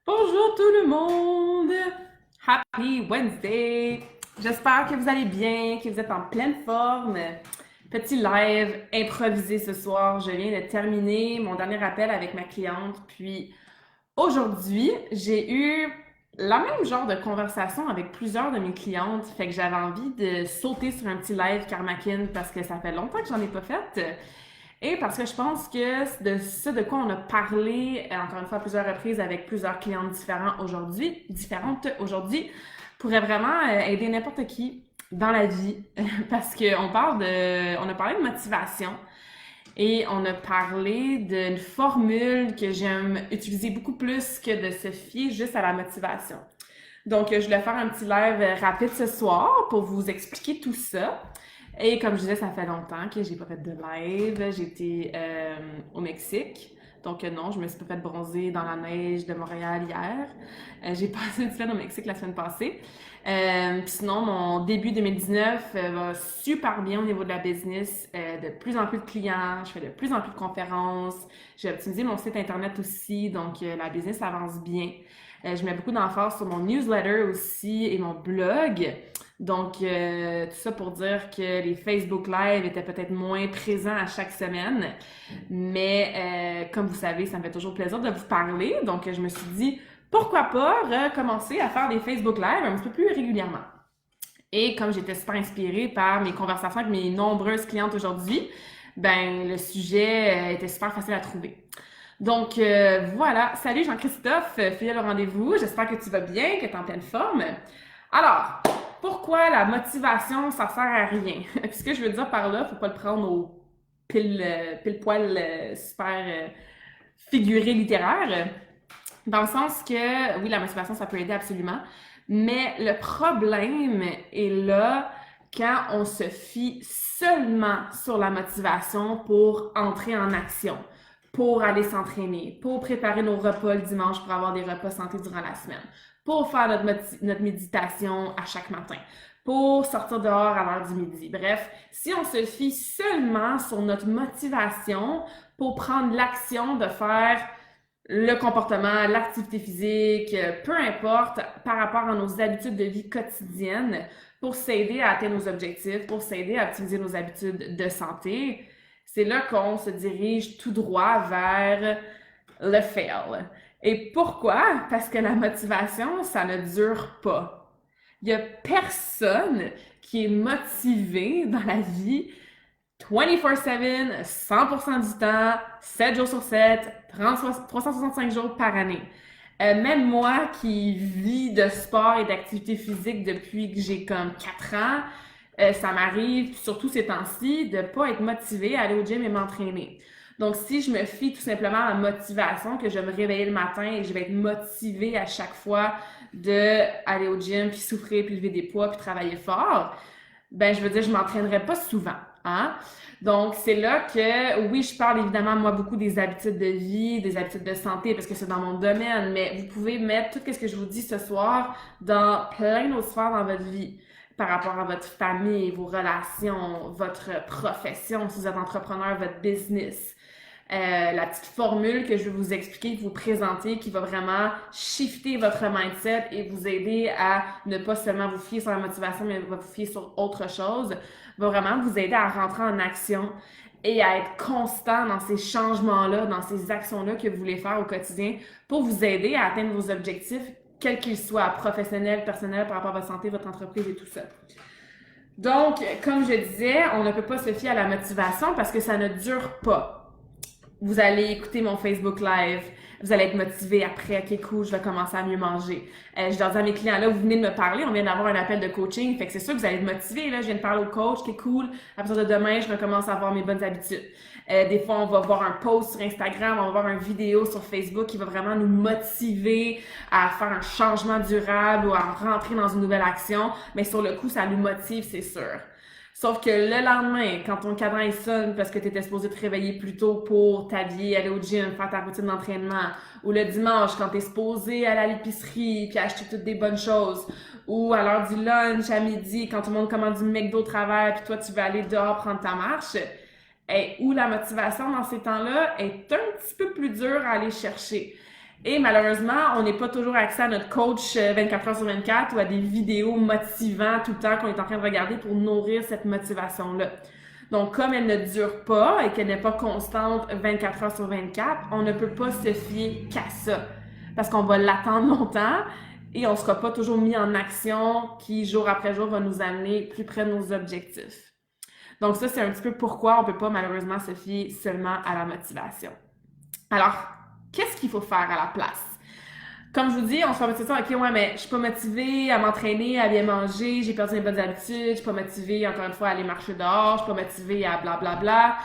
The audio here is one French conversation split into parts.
Bonjour tout le monde! Happy Wednesday! J'espère que vous allez bien, que vous êtes en pleine forme. Petit live improvisé ce soir. Je viens de terminer mon dernier appel avec ma cliente. Puis aujourd'hui, j'ai eu la même genre de conversation avec plusieurs de mes clientes. Fait que j'avais envie de sauter sur un petit live Karmakin parce que ça fait longtemps que j'en ai pas fait. Et parce que je pense que de ce de quoi on a parlé, encore une fois, à plusieurs reprises avec plusieurs clientes différentes aujourd'hui, pourrait vraiment aider n'importe qui dans la vie. Parce on a parlé de motivation et on a parlé d'une formule que j'aime utiliser beaucoup plus que de se fier juste à la motivation. Donc, je voulais faire un petit live rapide ce soir pour vous expliquer tout ça. Et comme je disais, ça fait longtemps que j'ai pas fait de live. J'étais au Mexique. Donc non, je me suis pas fait bronzer dans la neige de Montréal hier. J'ai passé une semaine au Mexique la semaine passée. Puis sinon, mon début 2019 va super bien au niveau de la business. De plus en plus de clients, je fais de plus en plus de conférences. J'ai optimisé mon site internet aussi, donc la business avance bien. Je mets beaucoup d'emphase sur mon newsletter aussi et mon blog. Donc, tout ça pour dire que les Facebook Live étaient peut-être moins présents à chaque semaine. Mais comme vous savez, ça me fait toujours plaisir de vous parler. Donc, je me suis dit, pourquoi pas recommencer à faire des Facebook Live un petit peu plus régulièrement. Et comme j'étais super inspirée par mes conversations avec mes nombreuses clientes aujourd'hui, ben le sujet était super facile à trouver. Donc voilà, salut Jean-Christophe, fidèle au rendez-vous, j'espère que tu vas bien, que tu es en pleine forme. Alors, pourquoi la motivation, ça sert à rien? Puis ce que je veux dire par là, faut pas le prendre au pile poil super figuré littéraire, dans le sens que oui, la motivation, ça peut aider absolument, mais le problème est là quand on se fie seulement sur la motivation pour entrer en action, pour aller s'entraîner, pour préparer nos repas le dimanche pour avoir des repas santé durant la semaine, pour faire notre méditation à chaque matin, pour sortir dehors à l'heure du midi. Bref, si on se fie seulement sur notre motivation pour prendre l'action de faire le comportement, l'activité physique, peu importe, par rapport à nos habitudes de vie quotidiennes, pour s'aider à atteindre nos objectifs, pour s'aider à optimiser nos habitudes de santé, c'est là qu'on se dirige tout droit vers le fail. Et pourquoi? Parce que la motivation, ça ne dure pas. Il y a personne qui est motivé dans la vie 24/7, 100% du temps, 7 jours sur 7, 365 jours par année. Même moi qui vis de sport et d'activité physique depuis que j'ai comme 4 ans, ça m'arrive, surtout ces temps-ci, de pas être motivée à aller au gym et m'entraîner. Donc, si je me fie tout simplement à la motivation, que je vais me réveiller le matin et que je vais être motivée à chaque fois de aller au gym, puis souffrir, puis lever des poids, puis travailler fort, ben, je veux dire, je m'entraînerai pas souvent. Hein? Donc, c'est là que, oui, je parle évidemment, moi, beaucoup des habitudes de vie, des habitudes de santé, parce que c'est dans mon domaine, mais vous pouvez mettre tout ce que je vous dis ce soir dans plein d'autres sphères dans votre vie, par rapport à votre famille, vos relations, votre profession, si vous êtes entrepreneur, votre business. La petite formule que je vais vous expliquer, vous présenter, qui va vraiment shifter votre mindset et vous aider à ne pas seulement vous fier sur la motivation, mais va vous fier sur autre chose, va vraiment vous aider à rentrer en action et à être constant dans ces changements-là, dans ces actions-là que vous voulez faire au quotidien pour vous aider à atteindre vos objectifs, quels qu'ils soient, professionnels, personnels, par rapport à votre santé, votre entreprise et tout ça. Donc, comme je disais, on ne peut pas se fier à la motivation parce que ça ne dure pas. Vous allez écouter mon Facebook Live, vous allez être motivé après, ok cool, je vais commencer à mieux manger. Je leur dis à mes clients, là, vous venez de me parler, on vient d'avoir un appel de coaching, fait que c'est sûr que vous allez être motivé, là, je viens de parler au coach, qui est cool, à partir de demain, je recommence à avoir mes bonnes habitudes. Des fois, on va voir un post sur Instagram, on va voir une vidéo sur Facebook qui va vraiment nous motiver à faire un changement durable ou à rentrer dans une nouvelle action, mais sur le coup, ça nous motive, c'est sûr. Sauf que le lendemain, quand ton cadran il sonne parce que tu étais supposé te réveiller plus tôt pour t'habiller, aller au gym, faire ta routine d'entraînement, ou le dimanche quand tu es supposé aller à l'épicerie puis acheter toutes des bonnes choses, ou à l'heure du lunch à midi quand tout le monde commande du McDo au travers puis toi tu veux aller dehors prendre ta marche, où la motivation dans ces temps-là est un petit peu plus dure à aller chercher. Et malheureusement, on n'est pas toujours accès à notre coach 24 heures sur 24 ou à des vidéos motivantes tout le temps qu'on est en train de regarder pour nourrir cette motivation-là. Donc, comme elle ne dure pas et qu'elle n'est pas constante 24 heures sur 24, on ne peut pas se fier qu'à ça. Parce qu'on va l'attendre longtemps et on ne sera pas toujours mis en action qui, jour après jour, va nous amener plus près de nos objectifs. Donc ça, c'est un petit peu pourquoi on ne peut pas malheureusement se fier seulement à la motivation. Alors, qu'est-ce qu'il faut faire à la place? Comme je vous dis, on se fait motiver, ok, ouais, mais je suis pas motivée à m'entraîner, à bien manger, j'ai perdu mes bonnes habitudes, je suis pas motivée, encore une fois, à aller marcher dehors, je suis pas motivée à blablabla.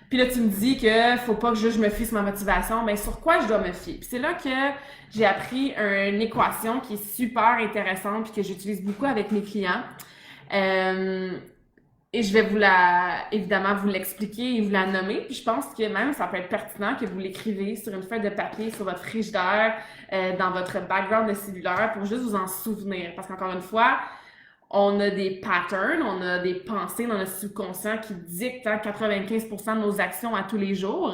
Puis là, tu me dis que faut pas que je me fie sur ma motivation, mais sur quoi je dois me fier? Puis c'est là que j'ai appris une équation qui est super intéressante puis que j'utilise beaucoup avec mes clients. Et je vais évidemment vous l'expliquer et vous la nommer. Puis je pense que même ça peut être pertinent que vous l'écrivez sur une feuille de papier, sur votre frigidaire, dans votre background de cellulaire pour juste vous en souvenir. Parce qu'encore une fois, on a des patterns, on a des pensées dans notre subconscient qui dictent 95% de nos actions à tous les jours.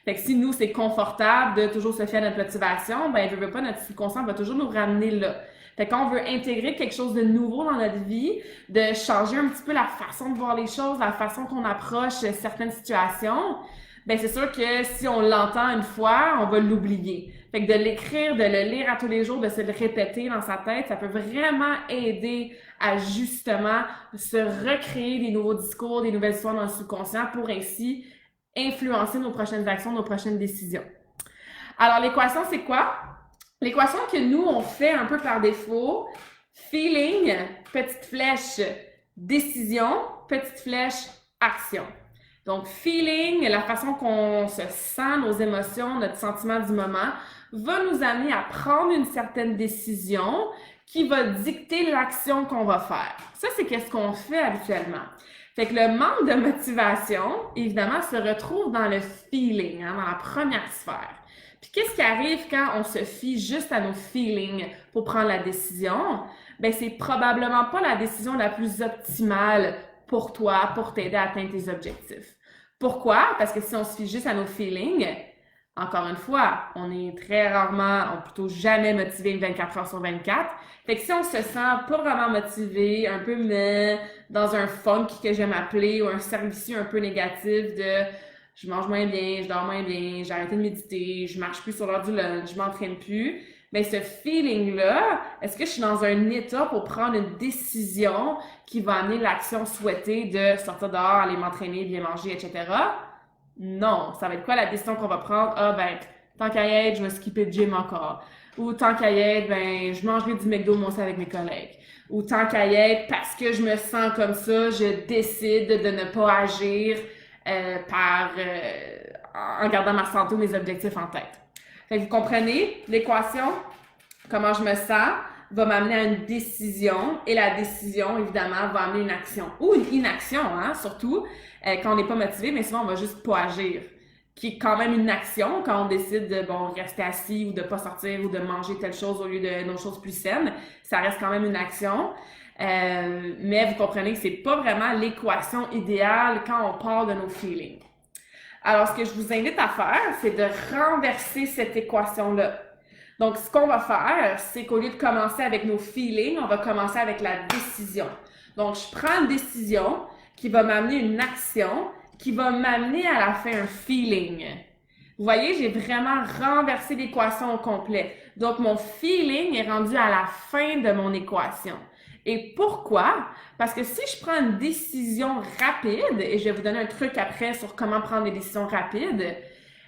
Fait que si nous, c'est confortable de toujours se fier à notre motivation, ben, je veux pas, notre subconscient va toujours nous ramener là. Fait qu'on veut intégrer quelque chose de nouveau dans notre vie, de changer un petit peu la façon de voir les choses, la façon qu'on approche certaines situations, ben c'est sûr que si on l'entend une fois, on va l'oublier. Fait que de l'écrire, de le lire à tous les jours, de se le répéter dans sa tête, ça peut vraiment aider à justement se recréer des nouveaux discours, des nouvelles histoires dans le subconscient pour ainsi influencer nos prochaines actions, nos prochaines décisions. Alors l'équation, c'est quoi? L'équation que nous, on fait un peu par défaut, feeling, petite flèche, décision, petite flèche, action. Donc, feeling, la façon qu'on se sent, nos émotions, notre sentiment du moment, va nous amener à prendre une certaine décision qui va dicter l'action qu'on va faire. Ça, c'est qu'est-ce qu'on fait habituellement. Fait que le manque de motivation, évidemment, se retrouve dans le feeling, dans la première sphère. Puis qu'est-ce qui arrive quand on se fie juste à nos feelings pour prendre la décision? Ben c'est probablement pas la décision la plus optimale pour toi, pour t'aider à atteindre tes objectifs. Pourquoi? Parce que si on se fie juste à nos feelings, encore une fois, on est très rarement, ou plutôt jamais motivé 24 heures sur 24. Fait que si on se sent pas vraiment motivé, un peu dans un funk que j'aime appeler, ou un servicieux un peu négatif de je mange moins bien, je dors moins bien, j'ai arrêté de méditer, je marche plus sur l'heure du lunch, je m'entraîne plus. Mais ce feeling-là, est-ce que je suis dans un état pour prendre une décision qui va amener l'action souhaitée de sortir dehors, aller m'entraîner, bien manger, etc.? Non. Ça va être quoi la décision qu'on va prendre? Ah ben, tant qu'à y être, je vais skipper le gym encore. Ou tant qu'à y être, ben, je mangerai du McDo moi aussi avec mes collègues. Ou tant qu'à y être, parce que je me sens comme ça, je décide de ne pas agir en gardant ma santé ou mes objectifs en tête. Fait que vous comprenez, l'équation, comment je me sens, va m'amener à une décision et la décision, évidemment, va amener une action. Ou une inaction, surtout quand on n'est pas motivé, mais souvent on va juste pas agir. Qui est quand même une action quand on décide de rester assis ou de pas sortir ou de manger telle chose au lieu de nos choses plus saines. Ça reste quand même une action. Mais vous comprenez que c'est pas vraiment l'équation idéale quand on part de nos feelings. Alors, ce que je vous invite à faire, c'est de renverser cette équation-là. Donc, ce qu'on va faire, c'est qu'au lieu de commencer avec nos feelings, on va commencer avec la décision. Donc, je prends une décision qui va m'amener une action, qui va m'amener à la fin un feeling. Vous voyez, j'ai vraiment renversé l'équation au complet. Donc, mon feeling est rendu à la fin de mon équation. Et pourquoi? Parce que si je prends une décision rapide, et je vais vous donner un truc après sur comment prendre des décisions rapides,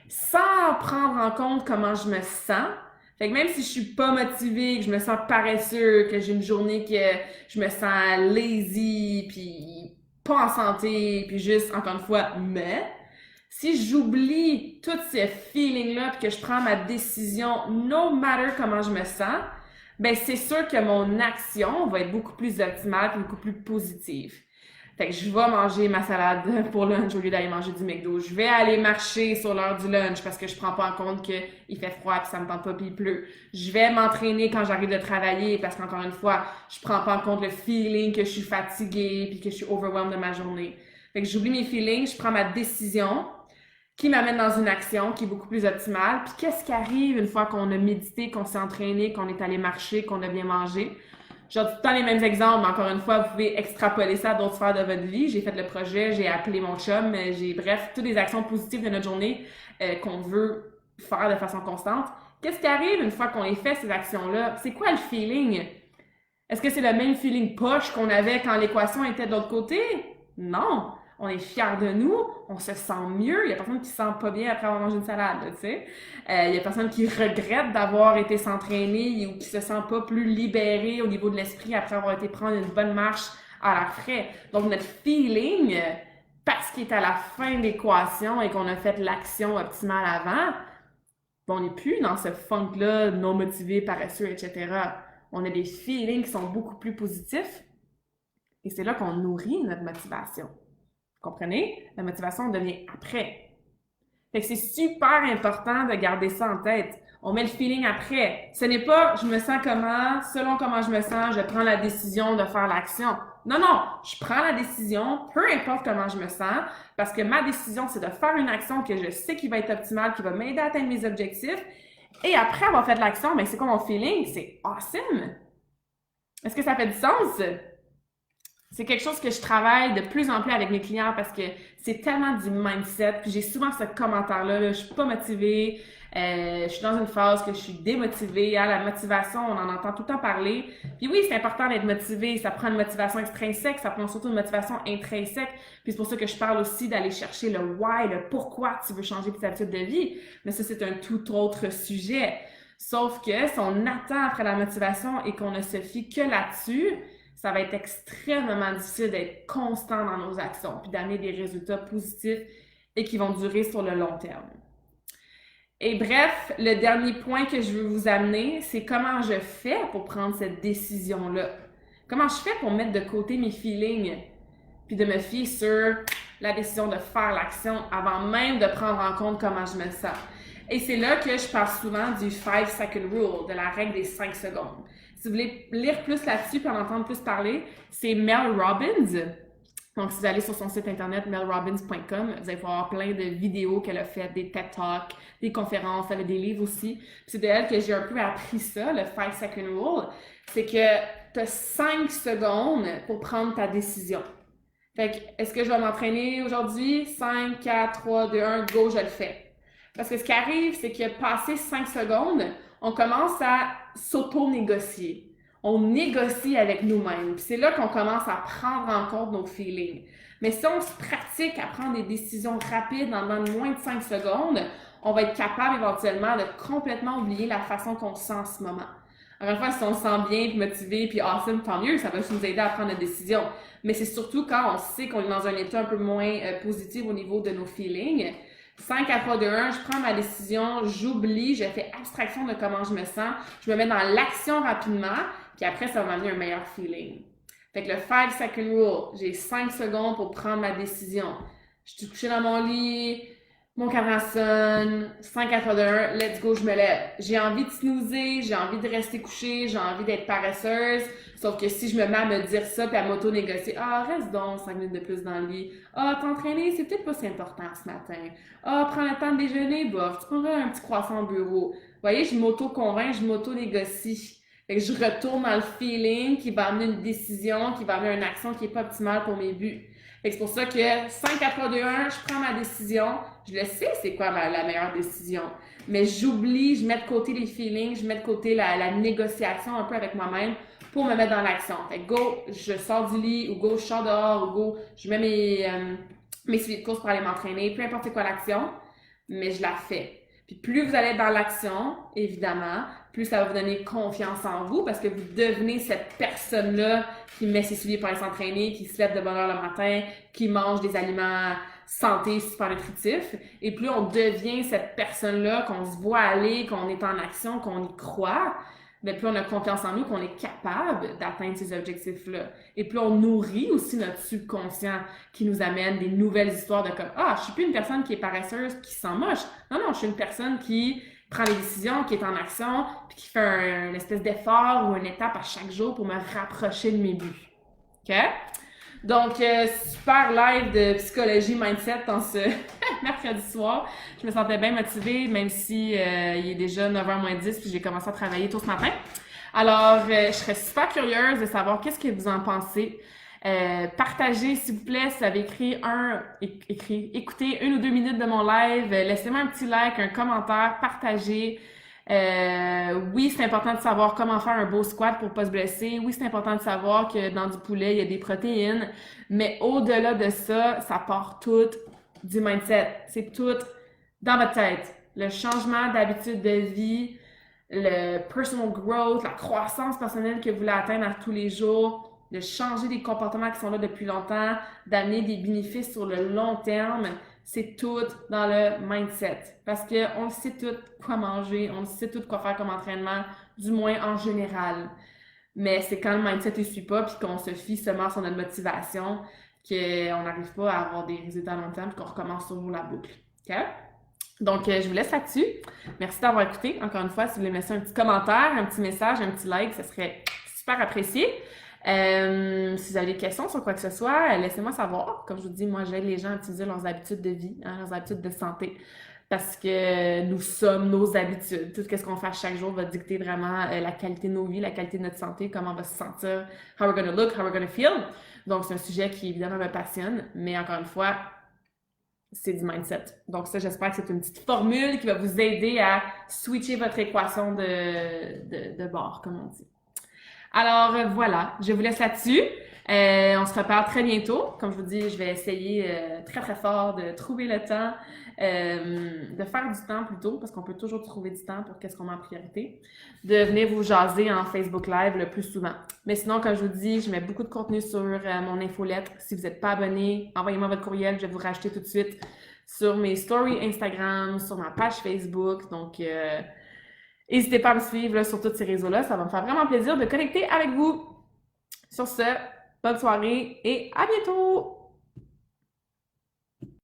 sans prendre en compte comment je me sens, fait que même si je suis pas motivée, que je me sens paresseux, que j'ai une journée que je me sens lazy, puis pas en santé, puis juste, encore une fois, si j'oublie tous ces feelings-là, puis que je prends ma décision, no matter comment je me sens, ben c'est sûr que mon action va être beaucoup plus optimale et beaucoup plus positive. Fait que je vais manger ma salade pour lunch au lieu d'aller manger du McDo. Je vais aller marcher sur l'heure du lunch parce que je prends pas en compte qu'il fait froid puis ça me tente pas puis il pleut. Je vais m'entraîner quand j'arrive de travailler parce qu'encore une fois, je prends pas en compte le feeling que je suis fatiguée puis que je suis overwhelmed de ma journée. Fait que j'oublie mes feelings, je prends ma décision qui m'amène dans une action qui est beaucoup plus optimale. Puis qu'est-ce qui arrive une fois qu'on a médité, qu'on s'est entraîné, qu'on est allé marcher, qu'on a bien mangé? J'ai tout le temps les mêmes exemples, mais encore une fois, vous pouvez extrapoler ça à d'autres sphères de votre vie. J'ai fait le projet, j'ai appelé mon chum, bref, toutes les actions positives de notre journée qu'on veut faire de façon constante. Qu'est-ce qui arrive une fois qu'on les fait, ces actions-là? C'est quoi le feeling? Est-ce que c'est le même feeling poche qu'on avait quand l'équation était de l'autre côté? Non! On est fiers de nous, on se sent mieux. Il y a personne qui se sent pas bien après avoir mangé une salade, tu sais. Il y a personne qui regrette d'avoir été s'entraîner ou qui se sent pas plus libéré au niveau de l'esprit après avoir été prendre une bonne marche à l'air frais. Donc, notre feeling, parce qu'il est à la fin de l'équation et qu'on a fait l'action optimale avant, on n'est plus dans ce funk-là, non motivé, paresseux, etc. On a des feelings qui sont beaucoup plus positifs et c'est là qu'on nourrit notre motivation. Vous comprenez? La motivation devient après. Fait que c'est super important de garder ça en tête. On met le feeling après. Ce n'est pas je me sens comment, selon comment je me sens, je prends la décision de faire l'action. Non, non, je prends la décision, peu importe comment je me sens, parce que ma décision, c'est de faire une action que je sais qui va être optimale, qui va m'aider à atteindre mes objectifs. Et après avoir fait l'action, ben c'est quoi mon feeling? C'est awesome! Est-ce que ça fait du sens? C'est quelque chose que je travaille de plus en plus avec mes clients parce que c'est tellement du mindset. Puis j'ai souvent ce commentaire-là, je suis pas motivée, je suis dans une phase que je suis démotivée. La motivation, on en entend tout le temps parler. Puis oui, c'est important d'être motivé. Ça prend une motivation extrinsèque, ça prend surtout une motivation intrinsèque. Puis c'est pour ça que je parle aussi d'aller chercher le why, le pourquoi tu veux changer tes habitudes de vie. Mais ça, c'est un tout autre sujet. Sauf que si on attend après la motivation et qu'on ne se fie que là-dessus, ça va être extrêmement difficile d'être constant dans nos actions puis d'amener des résultats positifs et qui vont durer sur le long terme. Et bref, le dernier point que je veux vous amener, c'est comment je fais pour prendre cette décision-là. Comment je fais pour mettre de côté mes feelings puis de me fier sur la décision de faire l'action avant même de prendre en compte comment je me sens. Et c'est là que je parle souvent du 5-second rule, de la règle des 5 secondes. Si vous voulez lire plus là-dessus et en entendre plus parler, c'est Mel Robbins. Donc, si vous allez sur son site internet melrobbins.com, vous allez voir plein de vidéos qu'elle a faites, des TED Talks, des conférences, elle a des livres aussi. Puis c'est de elle que j'ai un peu appris ça, le 5-second rule. C'est que tu as 5 secondes pour prendre ta décision. Fait que, est-ce que je vais m'entraîner aujourd'hui? 5, 4, 3, 2, 1, go, je le fais. Parce que ce qui arrive, c'est que passé 5 secondes, on commence à s'auto-négocier. On négocie avec nous-mêmes. Puis c'est là qu'on commence à prendre en compte nos feelings. Mais si on se pratique à prendre des décisions rapides en moins de 5 secondes, on va être capable éventuellement de complètement oublier la façon qu'on se sent en ce moment. Encore une fois, si on se sent bien, puis motivé, puis awesome, tant mieux, ça va juste nous aider à prendre des décisions. Mais c'est surtout quand on sait qu'on est dans un état un peu moins positif au niveau de nos feelings. 5, 4, 3, 2, 1, je prends ma décision, j'oublie, je fais abstraction de comment je me sens, je me mets dans l'action rapidement, puis après, ça va m'amener un meilleur feeling. Fait que le 5-second rule, j'ai 5 secondes pour prendre ma décision. Je suis couchée dans mon lit, mon cadran sonne, 5, 4, 3, 2, 1, let's go, je me lève. J'ai envie de snoozer, j'ai envie de rester couchée, j'ai envie d'être paresseuse, sauf que si je me mets à me dire ça puis à m'auto-négocier, reste donc 5 minutes de plus dans le lit. T'entraîner, c'est peut-être pas si important ce matin. Prends le temps de déjeuner, bof, tu prendras un petit croissant au bureau. Vous voyez, je m'auto-convainc, je m'auto-négocie. Fait que je retourne dans le feeling qui va amener une décision, qui va amener une action qui est pas optimale pour mes buts. Fait que c'est pour ça que 5, 4, 3, 2, 1, je prends ma décision. Je le sais c'est quoi la meilleure décision. Mais j'oublie, je mets de côté les feelings, je mets de côté la négociation un peu avec moi-même pour me mettre dans l'action. Fait que go, je sors du lit, ou go, je sors dehors, ou go, je mets mes suivis de course pour aller m'entraîner, peu importe c'est quoi l'action, mais je la fais. Puis plus vous allez être dans l'action, évidemment, plus ça va vous donner confiance en vous parce que vous devenez cette personne-là qui met ses souliers pour aller s'entraîner, qui se lève de bonne heure le matin, qui mange des aliments santé, super nutritifs. Et plus on devient cette personne-là, qu'on se voit aller, qu'on est en action, qu'on y croit, bien plus on a confiance en nous, qu'on est capable d'atteindre ces objectifs-là. Et plus on nourrit aussi notre subconscient qui nous amène des nouvelles histoires de comme je suis plus une personne qui est paresseuse, qui se sent moche. Non, je suis une personne qui prend des décisions, qui est en action, puis qui fait une espèce d'effort ou une étape à chaque jour pour me rapprocher de mes buts. OK? Donc, super live de psychologie mindset dans ce mercredi soir. Je me sentais bien motivée, même si il est déjà 9h moins 10 puis j'ai commencé à travailler tôt ce matin. Alors, je serais super curieuse de savoir qu'est-ce que vous en pensez. Partagez, s'il vous plaît, si vous avez écoutez 1 ou 2 minutes de mon live, laissez-moi un petit like, un commentaire, partagez. Oui, c'est important de savoir comment faire un beau squat pour pas se blesser. Oui, c'est important de savoir que dans du poulet, il y a des protéines. Mais au-delà de ça, ça part tout du mindset. C'est tout dans votre tête. Le changement d'habitude de vie, le personal growth, la croissance personnelle que vous voulez atteindre à tous les jours, de changer des comportements qui sont là depuis longtemps, d'amener des bénéfices sur le long terme, c'est tout dans le mindset. Parce qu'on sait tout quoi manger, on sait tout quoi faire comme entraînement, du moins en général. Mais c'est quand le mindset ne suit pas, puis qu'on se fie seulement sur notre motivation, qu'on n'arrive pas à avoir des résultats à long terme, puis qu'on recommence toujours la boucle. OK? Donc, je vous laisse là-dessus. Merci d'avoir écouté. Encore une fois, si vous voulez laisser un petit commentaire, un petit message, un petit like, ce serait super apprécié. Si vous avez des questions sur quoi que ce soit, laissez-moi savoir. Comme je vous dis, moi, j'aide les gens à utiliser leurs habitudes de vie, leurs habitudes de santé, parce que nous sommes nos habitudes. Tout ce qu'on fait chaque jour va dicter vraiment la qualité de nos vies, la qualité de notre santé, comment on va se sentir, how we're gonna look, how we're gonna feel. Donc, c'est un sujet qui, évidemment, me passionne, mais encore une fois, c'est du mindset. Donc ça, j'espère que c'est une petite formule qui va vous aider à switcher votre équation de bord, comme on dit. Alors voilà, je vous laisse là-dessus. On se reparle très bientôt. Comme je vous dis, je vais essayer très très fort de trouver le temps, de faire du temps plutôt, parce qu'on peut toujours trouver du temps pour qu'est-ce qu'on met en priorité, de venir vous jaser en Facebook Live le plus souvent. Mais sinon, comme je vous dis, je mets beaucoup de contenu sur mon infolettre. Si vous n'êtes pas abonné, envoyez-moi votre courriel, je vais vous racheter tout de suite sur mes stories Instagram, sur ma page Facebook. Donc, n'hésitez pas à me suivre là, sur tous ces réseaux-là. Ça va me faire vraiment plaisir de connecter avec vous. Sur ce, bonne soirée et à bientôt!